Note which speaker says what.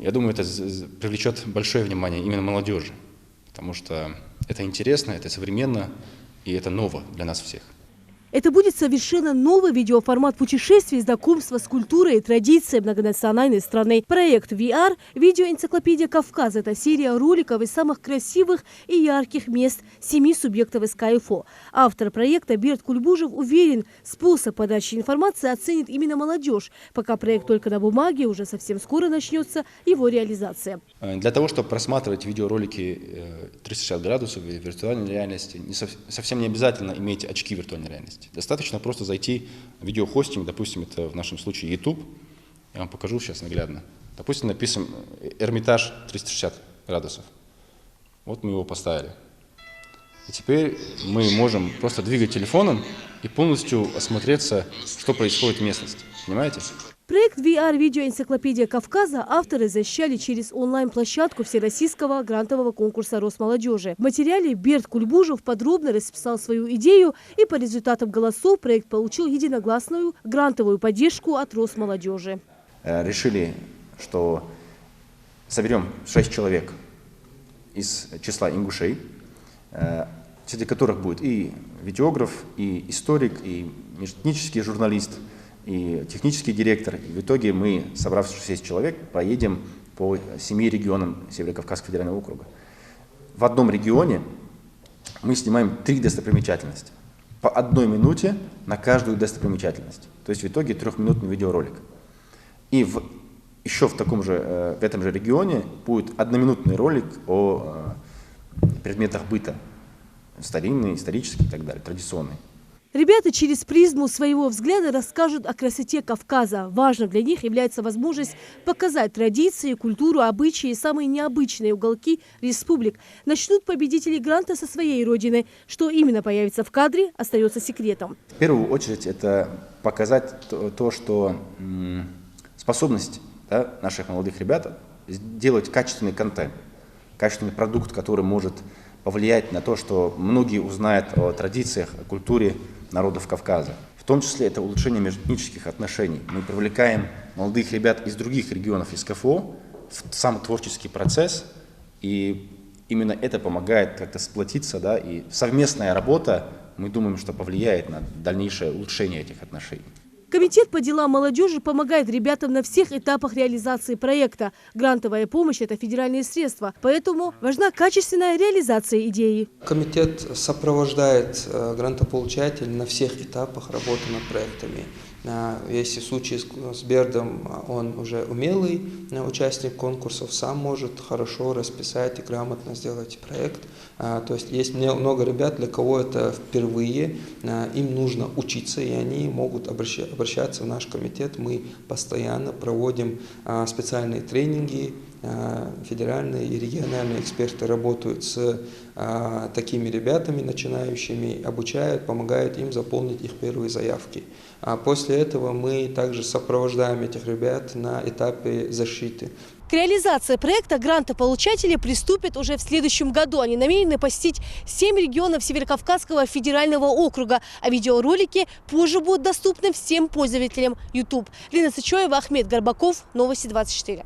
Speaker 1: Я думаю, это привлечет большое внимание именно молодежи, потому что это интересно, это современно и это ново для нас всех.
Speaker 2: Это будет совершенно новый видеоформат путешествий, знакомства с культурой и традициями многонациональной страны. Проект VR «Видеоэнциклопедия Кавказа» – это серия роликов из самых красивых и ярких мест 7 субъектов из КФО. Автор проекта Берт Кульбужев уверен, способ подачи информации оценит именно молодежь. Пока проект только на бумаге, уже совсем скоро начнется его реализация.
Speaker 1: Для того, чтобы просматривать видеоролики 360 градусов в виртуальной реальности, совсем не обязательно иметь очки виртуальной реальности. Достаточно просто зайти в видеохостинг, допустим, это в нашем случае YouTube. Я вам покажу сейчас наглядно. Допустим, напишем Эрмитаж 360 градусов. Вот мы его поставили. И теперь мы можем просто двигать телефоном и полностью осмотреться, что происходит в местности. Понимаете?
Speaker 2: Проект VR «Видеоэнциклопедия Кавказа» авторы защищали через онлайн-площадку Всероссийского грантового конкурса Росмолодежи. В материале Берт Кульбужев подробно расписал свою идею, и по результатам голосов проект получил единогласную грантовую поддержку от Росмолодежи.
Speaker 1: Решили, что соберем 6 человек из числа ингушей, среди которых будет и видеограф, и историк, и межэтнический журналист, и технический директор. И в итоге мы, собравшись 6 человек, поедем по 7 регионам Северо-Кавказского федерального округа. В одном регионе мы снимаем 3 достопримечательности. По 1 минуте на каждую достопримечательность. То есть в итоге 3-минутный видеоролик. И еще в этом же регионе будет 1-минутный ролик о предметах быта. Старинные, исторические и так далее, традиционные.
Speaker 2: Ребята через призму своего взгляда расскажут о красоте Кавказа. Важным для них является возможность показать традиции, культуру, обычаи и самые необычные уголки республик. Начнут победители гранта со своей родины. Что именно появится в кадре, остается секретом.
Speaker 1: В первую очередь это показать то, что способность наших молодых ребят делать качественный контент, качественный продукт, который может повлиять на то, что многие узнают о традициях, о культуре народов Кавказа. В том числе это улучшение межэтнических отношений. Мы привлекаем молодых ребят из других регионов из КФО в сам творческий процесс, и именно это помогает как-то сплотиться, и совместная работа, мы думаем, что повлияет на дальнейшее улучшение этих отношений.
Speaker 2: Комитет по делам молодежи помогает ребятам на всех этапах реализации проекта. Грантовая помощь – это федеральные средства, поэтому важна качественная реализация идеи.
Speaker 3: Комитет сопровождает грантополучателей на всех этапах работы над проектами. Если в случае с Бердом он уже умелый участник конкурсов, сам может хорошо расписать и грамотно сделать проект. То есть есть много ребят, для кого это впервые, им нужно учиться, и они могут обращаться в наш комитет. Мы постоянно проводим специальные тренинги, федеральные и региональные эксперты работают с такими ребятами, начинающими, обучают, помогают им заполнить их первые заявки. А после этого мы также сопровождаем этих ребят на этапе защиты.
Speaker 2: К реализации проекта грантополучатели приступят уже в следующем году. Они намерены посетить 7 регионов Северокавказского федерального округа. А видеоролики позже будут доступны всем пользователям YouTube. Лена Сычоева, Ахмед Горбаков, Новости 24.